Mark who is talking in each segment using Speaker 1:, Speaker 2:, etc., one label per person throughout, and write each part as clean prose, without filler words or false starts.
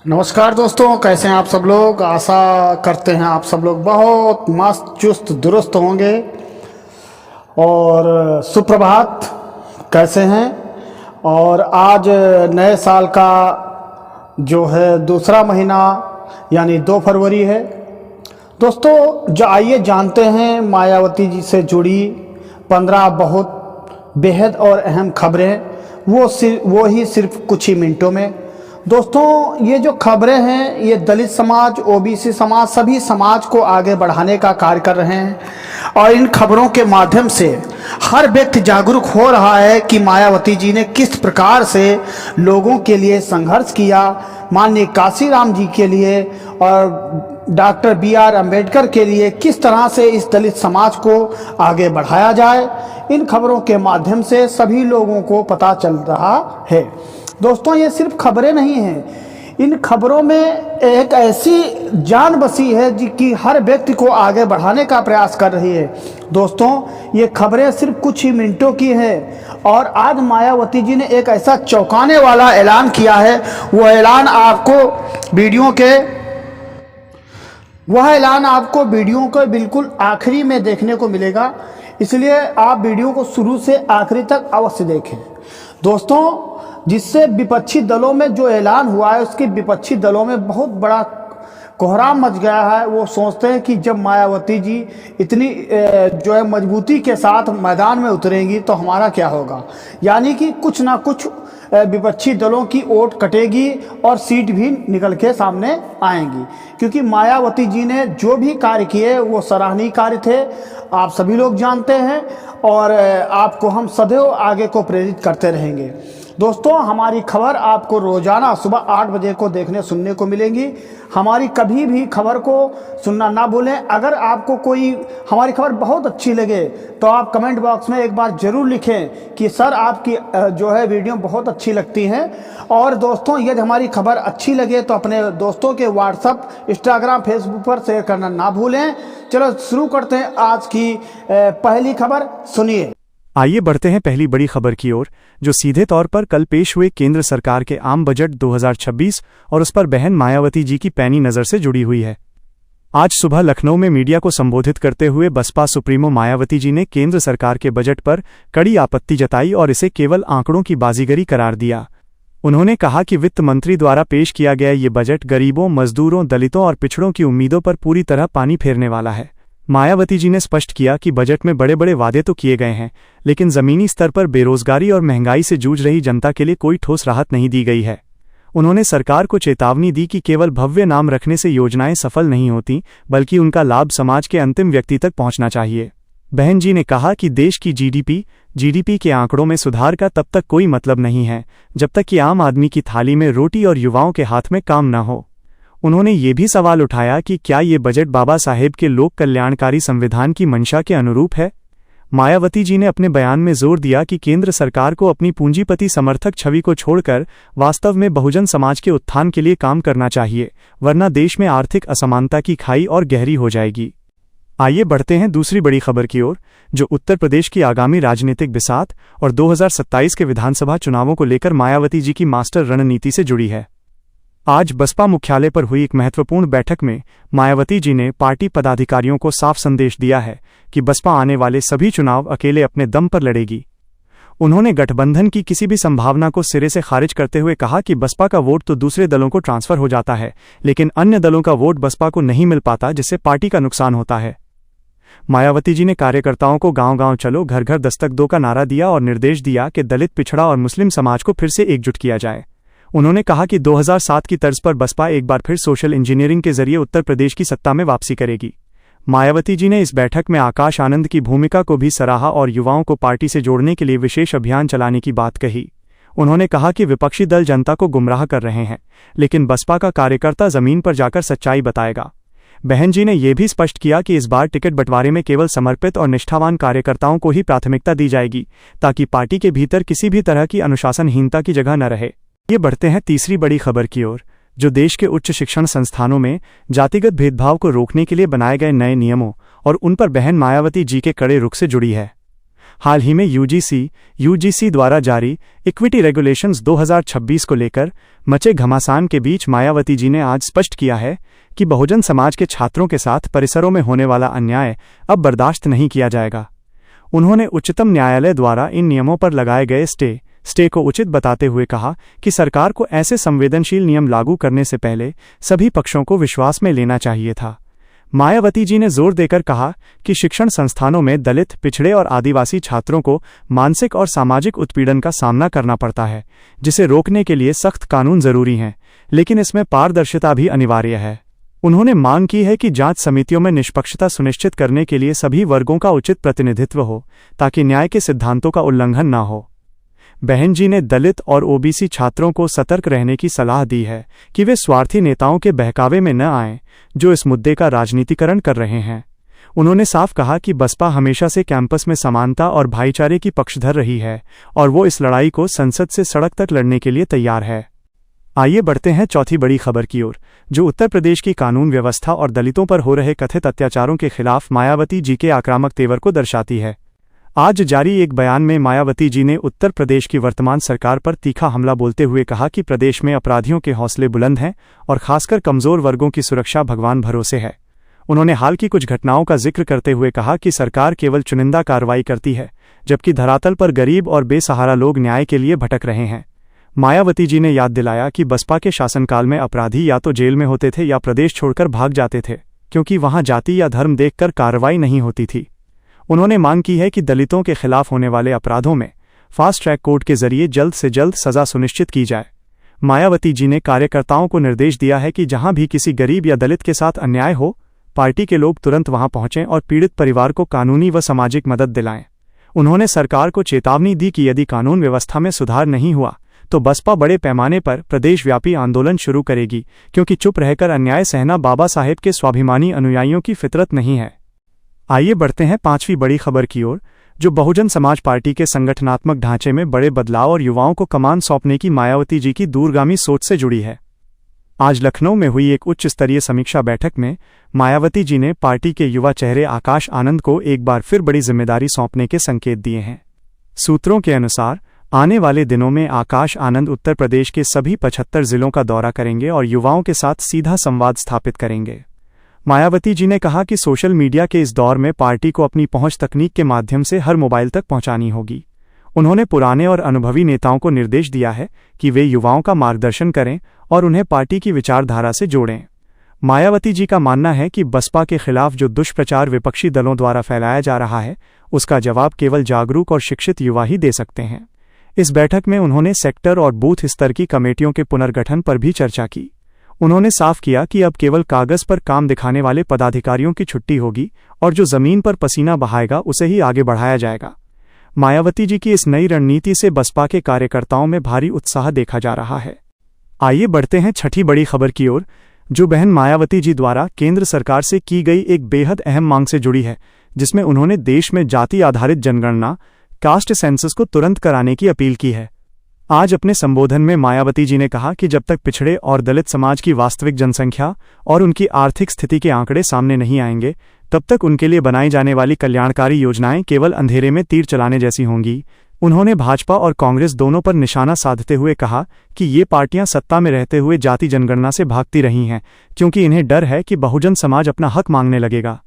Speaker 1: नमस्कार दोस्तों, कैसे हैं आप सब लोग। आशा करते हैं आप सब लोग बहुत मस्त चुस्त दुरुस्त होंगे। और सुप्रभात, कैसे हैं। और आज नए साल का जो है दूसरा महीना यानी 2 फरवरी है। दोस्तों, जो आइए जानते हैं मायावती जी से जुड़ी 15 बहुत बेहद और अहम खबरें, वो ही सिर्फ कुछ ही मिनटों में। दोस्तों, ये जो खबरें हैं ये दलित समाज, ओबीसी समाज, सभी समाज को आगे बढ़ाने का कार्य कर रहे हैं। और इन खबरों के माध्यम से हर व्यक्ति जागरूक हो रहा है कि मायावती जी ने किस प्रकार से लोगों के लिए संघर्ष किया, माननीय काशीराम जी के लिए और डॉक्टर BR अम्बेडकर के लिए किस तरह से इस दलित समाज को आगे बढ़ाया जाए। इन खबरों के माध्यम से सभी लोगों को पता चल रहा है। दोस्तों, ये सिर्फ खबरें नहीं हैं, इन खबरों में एक ऐसी जान बसी है कि हर व्यक्ति को आगे बढ़ाने का प्रयास कर रही है। दोस्तों, ये खबरें सिर्फ कुछ ही मिनटों की हैं और आज मायावती जी ने एक ऐसा चौंकाने वाला ऐलान किया है। वह ऐलान आपको वीडियो के बिल्कुल आखिरी में देखने को मिलेगा, इसलिए आप वीडियो को शुरू से आखिरी तक अवश्य देखें। दोस्तों, जिससे विपक्षी दलों में जो ऐलान हुआ है उसके विपक्षी दलों में बहुत बड़ा कोहराम मच गया है। वो सोचते हैं कि जब मायावती जी इतनी जो है मजबूती के साथ मैदान में उतरेंगी तो हमारा क्या होगा, यानी कि कुछ ना कुछ विपक्षी दलों की वोट कटेगी और सीट भी निकल के सामने आएंगी। क्योंकि मायावती जी ने जो भी कार्य किए वो सराहनीय कार्य थे, आप सभी लोग जानते हैं और आपको हम सदैव आगे को प्रेरित करते रहेंगे। दोस्तों, हमारी खबर आपको रोजाना सुबह 8 बजे को देखने सुनने को मिलेंगी। हमारी कभी भी खबर को सुनना ना भूलें। अगर आपको कोई हमारी खबर बहुत अच्छी लगे तो आप कमेंट बॉक्स में एक बार जरूर लिखें कि सर आपकी जो है वीडियो बहुत अच्छी लगती हैं। और दोस्तों, यदि हमारी खबर अच्छी लगे तो अपने दोस्तों के व्हाट्सएप, इंस्टाग्राम, फेसबुक पर शेयर करना ना भूलें। चलो शुरू करते हैं आज की पहली खबर, सुनिए।
Speaker 2: आइए बढ़ते हैं पहली बड़ी खबर की ओर, जो सीधे तौर पर कल पेश हुए केंद्र सरकार के आम बजट 2026 और उस पर बहन मायावती जी की पैनी नज़र से जुड़ी हुई है। आज सुबह लखनऊ में मीडिया को संबोधित करते हुए बसपा सुप्रीमो मायावती जी ने केंद्र सरकार के बजट पर कड़ी आपत्ति जताई और इसे केवल आंकड़ों की बाजीगरी करार दिया। उन्होंने कहा कि वित्त मंत्री द्वारा पेश किया गया ये बजट गरीबों, मजदूरों, दलितों और पिछड़ों की उम्मीदों पर पूरी तरह पानी फेरने वाला है। मायावती जी ने स्पष्ट किया कि बजट में बड़े बड़े वादे तो किए गए हैं, लेकिन जमीनी स्तर पर बेरोजगारी और महंगाई से जूझ रही जनता के लिए कोई ठोस राहत नहीं दी गई है। उन्होंने सरकार को चेतावनी दी कि केवल भव्य नाम रखने से योजनाएं सफल नहीं होती, बल्कि उनका लाभ समाज के अंतिम व्यक्ति तक पहुंचना चाहिए। बहन जी ने कहा कि देश की जीडीपी के आंकड़ों में सुधार का तब तक कोई मतलब नहीं है जब तक कि आम आदमी की थाली में रोटी और युवाओं के हाथ में काम न हो। उन्होंने ये भी सवाल उठाया कि क्या ये बजट बाबा साहेब के लोक कल्याणकारी संविधान की मंशा के अनुरूप है। मायावती जी ने अपने बयान में जोर दिया कि केंद्र सरकार को अपनी पूंजीपति समर्थक छवि को छोड़कर वास्तव में बहुजन समाज के उत्थान के लिए काम करना चाहिए, वरना देश में आर्थिक असमानता की खाई और गहरी हो जाएगी। आइए बढ़ते हैं दूसरी बड़ी खबर की ओर, जो उत्तर प्रदेश की आगामी राजनीतिक बिसात और 2027 के विधानसभा चुनावों को लेकर मायावती जी की मास्टर रणनीति से जुड़ी है। आज बसपा मुख्यालय पर हुई एक महत्वपूर्ण बैठक में मायावती जी ने पार्टी पदाधिकारियों को साफ संदेश दिया है कि बसपा आने वाले सभी चुनाव अकेले अपने दम पर लड़ेगी। उन्होंने गठबंधन की किसी भी संभावना को सिरे से खारिज करते हुए कहा कि बसपा का वोट तो दूसरे दलों को ट्रांसफर हो जाता है, लेकिन अन्य दलों का वोट बसपा को नहीं मिल पाता, जिससे पार्टी का नुकसान होता है। मायावती जी ने कार्यकर्ताओं को गांव-गांव चलो, घर घर दस्तक दो का नारा दिया और निर्देश दिया कि दलित, पिछड़ा और मुस्लिम समाज को फिर से एकजुट किया जाए। उन्होंने कहा कि 2007 की तर्ज पर बसपा एक बार फिर सोशल इंजीनियरिंग के जरिए उत्तर प्रदेश की सत्ता में वापसी करेगी। मायावती जी ने इस बैठक में आकाश आनंद की भूमिका को भी सराहा और युवाओं को पार्टी से जोड़ने के लिए विशेष अभियान चलाने की बात कही। उन्होंने कहा कि विपक्षी दल जनता को गुमराह कर रहे हैं, लेकिन बसपा का कार्यकर्ता जमीन पर जाकर सच्चाई बताएगा। बहन जी ने यह भी स्पष्ट किया कि इस बार टिकट बंटवारे में केवल समर्पित और निष्ठावान कार्यकर्ताओं को ही प्राथमिकता दी जाएगी, ताकि पार्टी के भीतर किसी भी तरह की अनुशासनहीनता की जगह न रहे। ये बढ़ते हैं तीसरी बड़ी खबर की ओर, जो देश के उच्च शिक्षण संस्थानों में जातिगत भेदभाव को रोकने के लिए बनाए गए नए नियमों और उन पर बहन मायावती जी के कड़े रुख से जुड़ी है। हाल ही में यूजीसी द्वारा जारी इक्विटी रेगुलेशंस 2026 को लेकर मचे घमासान के बीच मायावती जी ने आज स्पष्ट किया है कि बहुजन समाज के छात्रों के साथ परिसरों में होने वाला अन्याय अब बर्दाश्त नहीं किया जाएगा। उन्होंने उच्चतम न्यायालय द्वारा इन नियमों पर लगाए गए स्टे को उचित बताते हुए कहा कि सरकार को ऐसे संवेदनशील नियम लागू करने से पहले सभी पक्षों को विश्वास में लेना चाहिए था। मायावती जी ने जोर देकर कहा कि शिक्षण संस्थानों में दलित, पिछड़े और आदिवासी छात्रों को मानसिक और सामाजिक उत्पीड़न का सामना करना पड़ता है, जिसे रोकने के लिए सख्त कानून जरूरी हैं, लेकिन इसमें पारदर्शिता भी अनिवार्य है। उन्होंने मांग की है कि जांच समितियों में निष्पक्षता सुनिश्चित करने के लिए सभी वर्गों का उचित प्रतिनिधित्व हो, ताकि न्याय के सिद्धांतों का उल्लंघन न हो। बहन जी ने दलित और ओबीसी छात्रों को सतर्क रहने की सलाह दी है कि वे स्वार्थी नेताओं के बहकावे में न आएं, जो इस मुद्दे का राजनीतिकरण कर रहे हैं। उन्होंने साफ कहा कि बसपा हमेशा से कैंपस में समानता और भाईचारे की पक्षधर रही है और वो इस लड़ाई को संसद से सड़क तक लड़ने के लिए तैयार है। आइए बढ़ते हैं चौथी बड़ी खबर की ओर, जो उत्तर प्रदेश की कानून व्यवस्था और दलितों पर हो रहे कथित अत्याचारों के खिलाफ मायावती जी के आक्रामक तेवर को दर्शाती है। आज जारी एक बयान में मायावती जी ने उत्तर प्रदेश की वर्तमान सरकार पर तीखा हमला बोलते हुए कहा कि प्रदेश में अपराधियों के हौसले बुलंद हैं और खासकर कमजोर वर्गों की सुरक्षा भगवान भरोसे है। उन्होंने हाल की कुछ घटनाओं का जिक्र करते हुए कहा कि सरकार केवल चुनिंदा कार्रवाई करती है, जबकि धरातल पर गरीब और बेसहारा लोग न्याय के लिए भटक रहे हैं। मायावती जी ने याद दिलाया कि बसपा के शासनकाल में अपराधी या तो जेल में होते थे या प्रदेश छोड़कर भाग जाते थे, क्योंकि वहां जाति या धर्म देखकर कार्रवाई नहीं होती थी। उन्होंने मांग की है कि दलितों के खिलाफ होने वाले अपराधों में फास्ट ट्रैक कोर्ट के जरिए जल्द से जल्द सजा सुनिश्चित की जाए। मायावती जी ने कार्यकर्ताओं को निर्देश दिया है कि जहां भी किसी गरीब या दलित के साथ अन्याय हो, पार्टी के लोग तुरंत वहां पहुंचें और पीड़ित परिवार को कानूनी व सामाजिक मदद दिलाएं। उन्होंने सरकार को चेतावनी दी कि यदि कानून व्यवस्था में सुधार नहीं हुआ तो बसपा बड़े पैमाने पर प्रदेशव्यापी आंदोलन शुरू करेगी, क्योंकि चुप रहकर अन्याय सहना बाबा साहेब के स्वाभिमानी अनुयायियों की फितरत नहीं है। आइए बढ़ते हैं पांचवी बड़ी खबर की ओर, जो बहुजन समाज पार्टी के संगठनात्मक ढांचे में बड़े बदलाव और युवाओं को कमान सौंपने की मायावती जी की दूरगामी सोच से जुड़ी है। आज लखनऊ में हुई एक उच्च स्तरीय समीक्षा बैठक में मायावती जी ने पार्टी के युवा चेहरे आकाश आनंद को एक बार फिर बड़ी जिम्मेदारी सौंपने के संकेत दिए हैं। सूत्रों के अनुसार आने वाले दिनों में आकाश आनंद उत्तर प्रदेश के सभी 75 जिलों का दौरा करेंगे और युवाओं के साथ सीधा संवाद स्थापित करेंगे। मायावती जी ने कहा कि सोशल मीडिया के इस दौर में पार्टी को अपनी पहुंच तकनीक के माध्यम से हर मोबाइल तक पहुंचानी होगी। उन्होंने पुराने और अनुभवी नेताओं को निर्देश दिया है कि वे युवाओं का मार्गदर्शन करें और उन्हें पार्टी की विचारधारा से जोड़ें। मायावती जी का मानना है कि बसपा के खिलाफ जो दुष्प्रचार विपक्षी दलों द्वारा फैलाया जा रहा है, उसका जवाब केवल जागरूक और शिक्षित युवा ही दे सकते हैं। इस बैठक में उन्होंने सेक्टर और बूथ स्तर की कमेटियों के पुनर्गठन पर भी चर्चा की। उन्होंने साफ किया कि अब केवल कागज पर काम दिखाने वाले पदाधिकारियों की छुट्टी होगी और जो जमीन पर पसीना बहाएगा उसे ही आगे बढ़ाया जाएगा। मायावती जी की इस नई रणनीति से बसपा के कार्यकर्ताओं में भारी उत्साह देखा जा रहा है। आइए बढ़ते हैं छठी बड़ी खबर की ओर, जो बहन मायावती जी द्वारा केंद्र सरकार से की गई एक बेहद अहम मांग से जुड़ी है, जिसमें उन्होंने देश में जाति आधारित जनगणना कास्ट सेंसस को तुरंत कराने की अपील की है। आज अपने संबोधन में मायावती जी ने कहा कि जब तक पिछड़े और दलित समाज की वास्तविक जनसंख्या और उनकी आर्थिक स्थिति के आंकड़े सामने नहीं आएंगे, तब तक उनके लिए बनाई जाने वाली कल्याणकारी योजनाएं केवल अंधेरे में तीर चलाने जैसी होंगी। उन्होंने भाजपा और कांग्रेस दोनों पर निशाना साधते हुए कहा कि ये पार्टियां सत्ता में रहते हुए जाति जनगणना से भागती रही हैं, क्योंकि इन्हें डर है कि बहुजन समाज अपना हक मांगने लगेगा।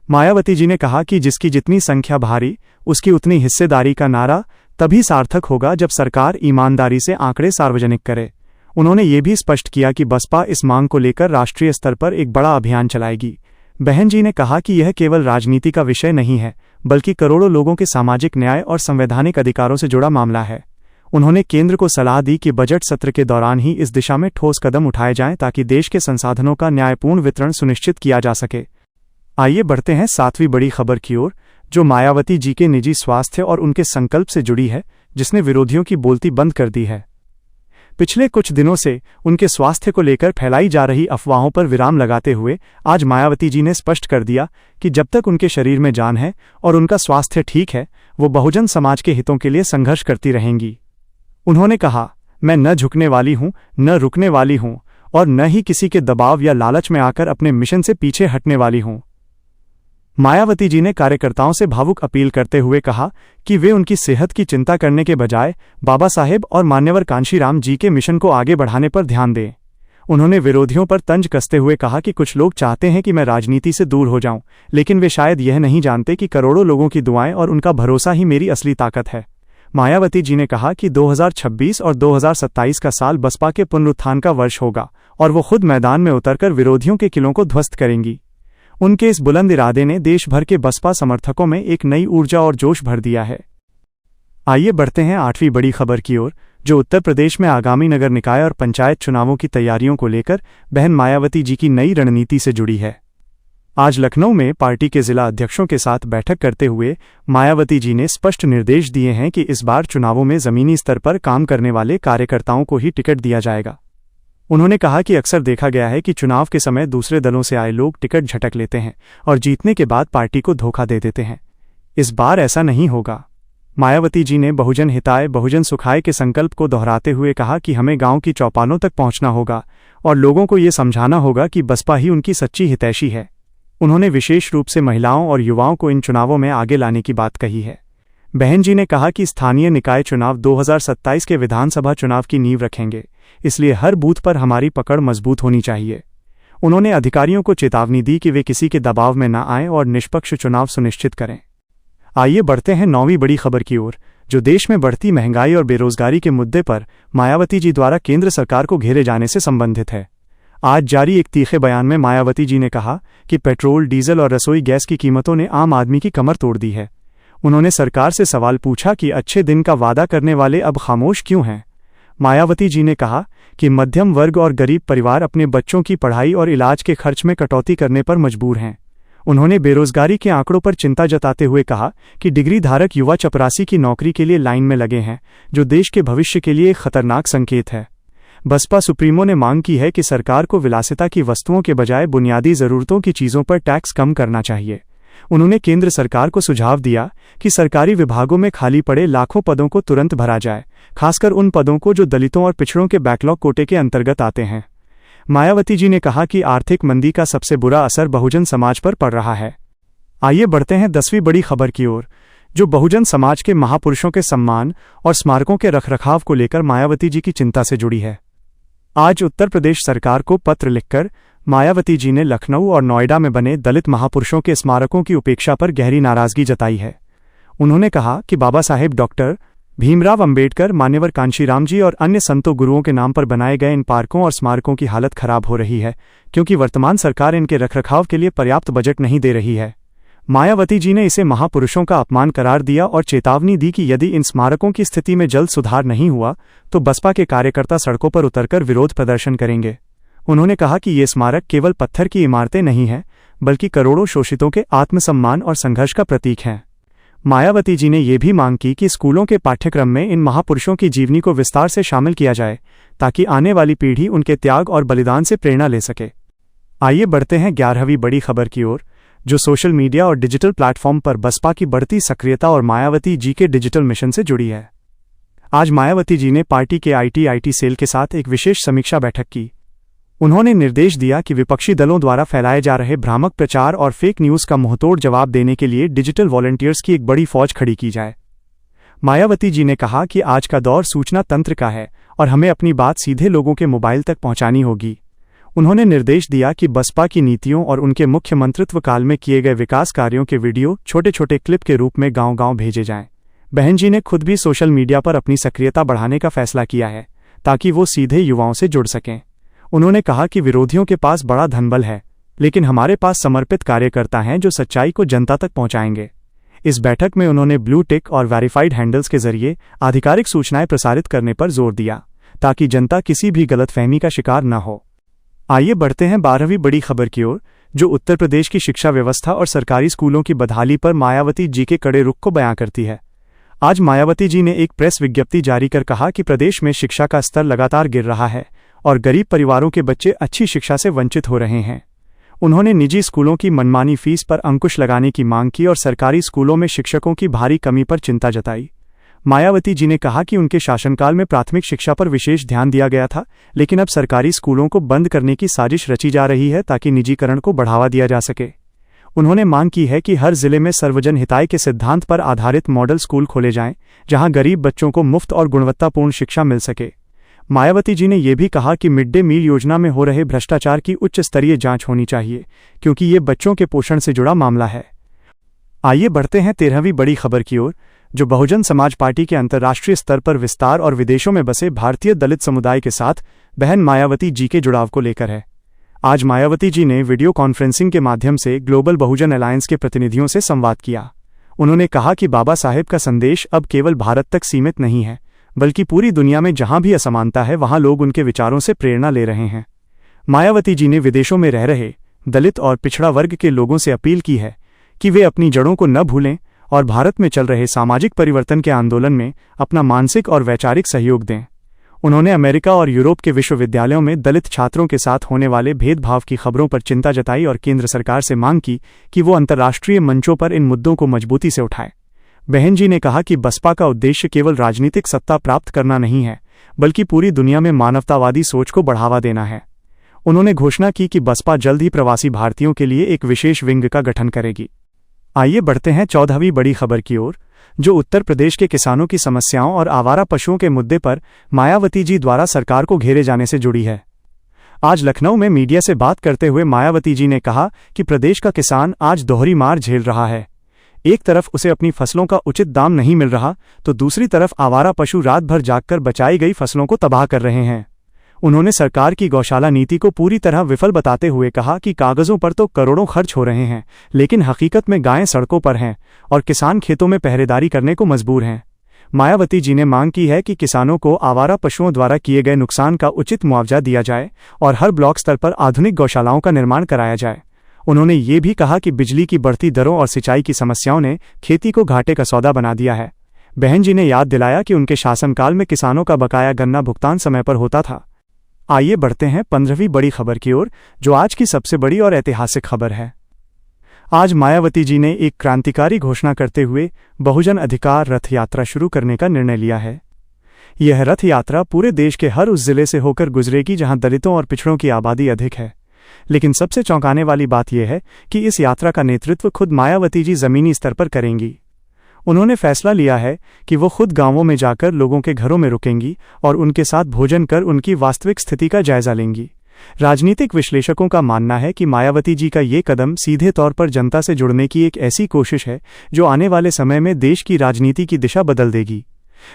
Speaker 2: मायावती जी ने कहा कि जिसकी जितनी संख्या भारी, उसकी उतनी हिस्सेदारी का नारा तभी सार्थक होगा जब सरकार ईमानदारी से आंकड़े सार्वजनिक करे। उन्होंने ये भी स्पष्ट किया कि बसपा इस मांग को लेकर राष्ट्रीय स्तर पर एक बड़ा अभियान चलाएगी। बहन जी ने कहा कि यह केवल राजनीति का विषय नहीं है, बल्कि करोड़ों लोगों के सामाजिक न्याय और संवैधानिक अधिकारों से जुड़ा मामला है। उन्होंने केंद्र को सलाह दी कि बजट सत्र के दौरान ही इस दिशा में ठोस कदम उठाए जाएं, ताकि देश के संसाधनों का न्यायपूर्ण वितरण सुनिश्चित किया जा सके। आइए बढ़ते हैं सातवीं बड़ी खबर की ओर, जो मायावती जी के निजी स्वास्थ्य और उनके संकल्प से जुड़ी है, जिसने विरोधियों की बोलती बंद कर दी है। पिछले कुछ दिनों से उनके स्वास्थ्य को लेकर फैलाई जा रही अफवाहों पर विराम लगाते हुए आज मायावती जी ने स्पष्ट कर दिया कि जब तक उनके शरीर में जान है और उनका स्वास्थ्य ठीक है, वो बहुजन समाज के हितों के लिए संघर्ष करती रहेंगी। उन्होंने कहा, मैं न झुकने वाली हूं, न रुकने वाली हूं और न ही किसी के दबाव या लालच में आकर अपने मिशन से पीछे हटने वाली हूं। मायावती जी ने कार्यकर्ताओं से भावुक अपील करते हुए कहा कि वे उनकी सेहत की चिंता करने के बजाय बाबा साहेब और मान्यवर कांशीराम जी के मिशन को आगे बढ़ाने पर ध्यान दें। उन्होंने विरोधियों पर तंज कसते हुए कहा कि कुछ लोग चाहते हैं कि मैं राजनीति से दूर हो जाऊं, लेकिन वे शायद यह नहीं जानते कि करोड़ों लोगों की दुआएं और उनका भरोसा ही मेरी असली ताकत है। मायावती जी ने कहा कि 2026 और 2027 का साल बसपा के पुनरुत्थान का वर्ष होगा और वो खुद मैदान में उतरकर विरोधियों के किलों को ध्वस्त करेंगी। उनके इस बुलंद इरादे ने देश भर के बसपा समर्थकों में एक नई ऊर्जा और जोश भर दिया है। आइए बढ़ते हैं 8वीं बड़ी खबर की ओर, जो उत्तर प्रदेश में आगामी नगर निकाय और पंचायत चुनावों की तैयारियों को लेकर बहन मायावती जी की नई रणनीति से जुड़ी है। आज लखनऊ में पार्टी के जिला अध्यक्षों के साथ बैठक करते हुए मायावती जी ने स्पष्ट निर्देश दिए हैं कि इस बार चुनावों में जमीनी स्तर पर काम करने वाले कार्यकर्ताओं को ही टिकट दिया जाएगा। उन्होंने कहा कि अक्सर देखा गया है कि चुनाव के समय दूसरे दलों से आए लोग टिकट झटक लेते हैं और जीतने के बाद पार्टी को धोखा दे देते हैं। इस बार ऐसा नहीं होगा। मायावती जी ने बहुजन हिताय बहुजन सुखाय के संकल्प को दोहराते हुए कहा कि हमें गांव की चौपालों तक पहुंचना होगा और लोगों को ये समझाना होगा कि बसपा ही उनकी सच्ची हितैषी है। उन्होंने विशेष रूप से महिलाओं और युवाओं को इन चुनावों में आगे लाने की बात कही है। बहन जी ने कहा कि स्थानीय निकाय चुनाव 2027 के विधानसभा चुनाव की नींव रखेंगे, इसलिए हर बूथ पर हमारी पकड़ मजबूत होनी चाहिए। उन्होंने अधिकारियों को चेतावनी दी कि वे किसी के दबाव में न आएं और निष्पक्ष चुनाव सुनिश्चित करें। आइए बढ़ते हैं 9वीं बड़ी खबर की ओर, जो देश में बढ़ती महंगाई और बेरोजगारी के मुद्दे पर मायावती जी द्वारा केंद्र सरकार को घेरे जाने से संबंधित है। आज जारी एक तीखे बयान में मायावती जी ने कहा कि पेट्रोल, डीजल और रसोई गैस की कीमतों ने आम आदमी की कमर तोड़ दी है। उन्होंने सरकार से सवाल पूछा कि अच्छे दिन का वादा करने वाले अब खामोश क्यों हैं। मायावती जी ने कहा कि मध्यम वर्ग और गरीब परिवार अपने बच्चों की पढ़ाई और इलाज के खर्च में कटौती करने पर मजबूर हैं। उन्होंने बेरोजगारी के आंकड़ों पर चिंता जताते हुए कहा कि डिग्री धारक युवा चपरासी की नौकरी के लिए लाइन में लगे हैं, जो देश के भविष्य के लिए एक खतरनाक संकेत है। बसपा सुप्रीमो ने मांग की है कि सरकार को विलासिता की वस्तुओं के बजाय बुनियादी जरूरतों की चीजों पर टैक्स कम करना चाहिए। उन्होंने केंद्र सरकार को सुझाव दिया कि सरकारी विभागों में खाली पड़े लाखों पदों को तुरंत भरा जाए, खासकर उन पदों को जो दलितों और पिछड़ों के बैकलॉग कोटे के अंतर्गत आते हैं। मायावती जी ने कहा कि आर्थिक मंदी का सबसे बुरा असर बहुजन समाज पर पड़ रहा है। आइए बढ़ते हैं 10वीं बड़ी खबर की ओर, जो बहुजन समाज के महापुरुषों के सम्मान और स्मारकों के रखरखाव को लेकर मायावती जी की चिंता से जुड़ी है। आज उत्तर प्रदेश सरकार को पत्र लिखकर मायावती जी ने लखनऊ और नोएडा में बने दलित महापुरुषों के स्मारकों की उपेक्षा पर गहरी नाराजगी जताई है। उन्होंने कहा कि बाबा साहेब डॉक्टर भीमराव अंबेडकर, मान्यवर कांशीराम जी और अन्य संतों गुरुओं के नाम पर बनाए गए इन पार्कों और स्मारकों की हालत खराब हो रही है, क्योंकि वर्तमान सरकार इनके रखरखाव के लिए पर्याप्त बजट नहीं दे रही है। मायावती जी ने इसे महापुरुषों का अपमान करार दिया और चेतावनी दी कि यदि इन स्मारकों की स्थिति में जल्द सुधार नहीं हुआ तो बसपा के कार्यकर्ता सड़कों पर उतरकर विरोध प्रदर्शन करेंगे। उन्होंने कहा कि ये स्मारक केवल पत्थर की इमारतें नहीं हैं, बल्कि करोड़ों शोषितों के आत्मसम्मान और संघर्ष का प्रतीक हैं। मायावती जी ने यह भी मांग की कि स्कूलों के पाठ्यक्रम में इन महापुरुषों की जीवनी को विस्तार से शामिल किया जाए, ताकि आने वाली पीढ़ी उनके त्याग और बलिदान से प्रेरणा ले सके। आइए बढ़ते हैं 11वीं बड़ी खबर की ओर, जो सोशल मीडिया और डिजिटल प्लेटफॉर्म पर बसपा की बढ़ती सक्रियता और मायावती जी के डिजिटल मिशन से जुड़ी है। आज मायावती जी ने पार्टी के आईटी सेल के साथ एक विशेष समीक्षा बैठक की। उन्होंने निर्देश दिया कि विपक्षी दलों द्वारा फैलाए जा रहे भ्रामक प्रचार और फेक न्यूज़ का मुंहतोड़ जवाब देने के लिए डिजिटल वॉलंटियर्स की एक बड़ी फौज खड़ी की जाए। मायावती जी ने कहा कि आज का दौर सूचना तंत्र का है और हमें अपनी बात सीधे लोगों के मोबाइल तक पहुंचानी होगी। उन्होंने निर्देश दिया कि बसपा की नीतियों और उनके मुख्य मंत्रित्व काल में किए गए विकास कार्यों के वीडियो छोटे छोटे क्लिप के रूप में गांव-गांव भेजे जाएं। बहन जी ने खुद भी सोशल मीडिया पर अपनी सक्रियता बढ़ाने का फैसला किया है, ताकि वो सीधे युवाओं से जुड़ सकें। उन्होंने कहा कि विरोधियों के पास बड़ा धनबल है, लेकिन हमारे पास समर्पित कार्यकर्ता हैं जो सच्चाई को जनता तक पहुंचाएंगे। इस बैठक में उन्होंने ब्लू टिक और वेरीफाइड हैंडल्स के जरिए आधिकारिक सूचनाएं प्रसारित करने पर जोर दिया, ताकि जनता किसी भी गलतफहमी का शिकार न हो। आइए बढ़ते हैं 12वीं बड़ी खबर की ओर, जो उत्तर प्रदेश की शिक्षा व्यवस्था और सरकारी स्कूलों की बदहाली पर मायावती जी के कड़े रुख को बयां करती है। आज मायावती जी ने एक प्रेस विज्ञप्ति जारी कर कहा कि प्रदेश में शिक्षा का स्तर लगातार गिर रहा है और गरीब परिवारों के बच्चे अच्छी शिक्षा से वंचित हो रहे हैं। उन्होंने निजी स्कूलों की मनमानी फीस पर अंकुश लगाने की मांग की और सरकारी स्कूलों में शिक्षकों की भारी कमी पर चिंता जताई। मायावती जी ने कहा कि उनके शासनकाल में प्राथमिक शिक्षा पर विशेष ध्यान दिया गया था, लेकिन अब सरकारी स्कूलों को बंद करने की साजिश रची जा रही है ताकि निजीकरण को बढ़ावा दिया जा सके। उन्होंने मांग की है कि हर जिले में सर्वजन हिताय के सिद्धांत पर आधारित मॉडल स्कूल खोले जाएं, जहां गरीब बच्चों को मुफ्त और गुणवत्तापूर्ण शिक्षा मिल सके। मायावती जी ने यह भी कहा कि मिड डे मील योजना में हो रहे भ्रष्टाचार की उच्च स्तरीय जांच होनी चाहिए, क्योंकि ये बच्चों के पोषण से जुड़ा मामला है। आइए बढ़ते हैं 13वीं बड़ी खबर की ओर, जो बहुजन समाज पार्टी के अंतर्राष्ट्रीय स्तर पर विस्तार और विदेशों में बसे भारतीय दलित समुदाय के साथ बहन मायावती जी के जुड़ाव को लेकर है। आज मायावती जी ने वीडियो कॉन्फ्रेंसिंग के माध्यम से ग्लोबल बहुजन अलायंस के प्रतिनिधियों से संवाद किया। उन्होंने कहा कि बाबा साहेब का संदेश अब केवल भारत तक सीमित नहीं है, बल्कि पूरी दुनिया में जहां भी असमानता है वहां लोग उनके विचारों से प्रेरणा ले रहे हैं। मायावती जी ने विदेशों में रह रहे दलित और पिछड़ा वर्ग के लोगों से अपील की है कि वे अपनी जड़ों को न भूलें और भारत में चल रहे सामाजिक परिवर्तन के आंदोलन में अपना मानसिक और वैचारिक सहयोग दें। उन्होंने अमेरिका और यूरोप के विश्वविद्यालयों में दलित छात्रों के साथ होने वाले भेदभाव की खबरों पर चिंता जताई और केंद्र सरकार से मांग की कि वो अंतर्राष्ट्रीय मंचों पर इन मुद्दों को मजबूती से उठाए। बहन जी ने कहा कि बसपा का उद्देश्य केवल राजनीतिक सत्ता प्राप्त करना नहीं है, बल्कि पूरी दुनिया में मानवतावादी सोच को बढ़ावा देना है। उन्होंने घोषणा की कि बसपा जल्द ही प्रवासी भारतीयों के लिए एक विशेष विंग का गठन करेगी। आइए बढ़ते हैं 14वीं बड़ी खबर की ओर, जो उत्तर प्रदेश के किसानों की समस्याओं और आवारा पशुओं के मुद्दे पर मायावती जी द्वारा सरकार को घेरे जाने से जुड़ी है। आज लखनऊ में मीडिया से बात करते हुए मायावती जी ने कहा कि प्रदेश का किसान आज दोहरी मार झेल रहा है। एक तरफ उसे अपनी फसलों का उचित दाम नहीं मिल रहा, तो दूसरी तरफ आवारा पशु रात भर जागकर बचाई गई फसलों को तबाह कर रहे हैं। उन्होंने सरकार की गौशाला नीति को पूरी तरह विफल बताते हुए कहा कि कागजों पर तो करोड़ों खर्च हो रहे हैं, लेकिन हकीकत में गायें सड़कों पर हैं और किसान खेतों में पहरेदारी करने को मजबूर हैं। मायावती जी ने मांग की है कि किसानों को आवारा पशुओं द्वारा किए गए नुकसान का उचित मुआवजा दिया जाए और हर ब्लॉक स्तर पर आधुनिक गौशालाओं का निर्माण कराया जाए। उन्होंने ये भी कहा कि बिजली की बढ़ती दरों और सिंचाई की समस्याओं ने खेती को घाटे का सौदा बना दिया है। बहन जी ने याद दिलाया कि उनके शासनकाल में किसानों का बकाया गन्ना भुगतान समय पर होता था। आइए बढ़ते हैं 15वीं बड़ी खबर की ओर, जो आज की सबसे बड़ी और ऐतिहासिक खबर है। आज मायावती जी ने एक क्रांतिकारी घोषणा करते हुए बहुजन अधिकार रथ यात्रा शुरू करने का निर्णय लिया है। यह रथ यात्रा पूरे देश के हर उस जिले से होकर गुजरेगी जहां दलितों और पिछड़ों की आबादी अधिक है। लेकिन सबसे चौंकाने वाली बात यह है कि इस यात्रा का नेतृत्व खुद मायावती जी जमीनी स्तर पर करेंगी। उन्होंने फैसला लिया है कि वो खुद गांवों में जाकर लोगों के घरों में रुकेंगी और उनके साथ भोजन कर उनकी वास्तविक स्थिति का जायजा लेंगी। राजनीतिक विश्लेषकों का मानना है कि मायावती जी का ये कदम सीधे तौर पर जनता से जुड़ने की एक ऐसी कोशिश है जो आने वाले समय में देश की राजनीति की दिशा बदल देगी।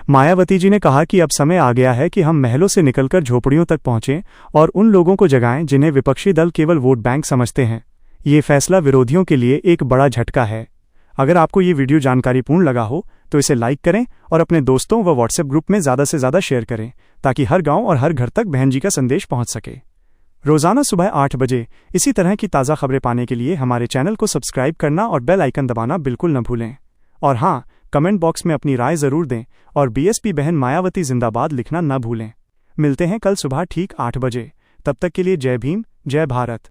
Speaker 2: मायावती जी ने कहा कि अब समय आ गया है कि हम महलों से निकलकर झोपड़ियों तक पहुंचें और उन लोगों को जगाएं जिन्हें विपक्षी दल केवल वोट बैंक समझते हैं। ये फैसला विरोधियों के लिए एक बड़ा झटका है। अगर आपको ये वीडियो जानकारीपूर्ण लगा हो तो इसे लाइक करें और अपने दोस्तों व व्हाट्सएप ग्रुप में ज़्यादा से ज़्यादा शेयर करें, ताकि हर गांव और हर घर तक बहन जी का संदेश पहुंच सके। रोज़ाना सुबह 8 बजे इसी तरह की ताज़ा खबरें पाने के लिए हमारे चैनल को सब्सक्राइब करना और बेल आइकन दबाना बिल्कुल न भूलें। और हाँ, कमेंट बॉक्स में अपनी राय ज़रूर दें और बीएसपी बहन मायावती जिंदाबाद लिखना न भूलें। मिलते हैं कल सुबह ठीक 8 बजे। तब तक के लिए जय भीम, जय भारत।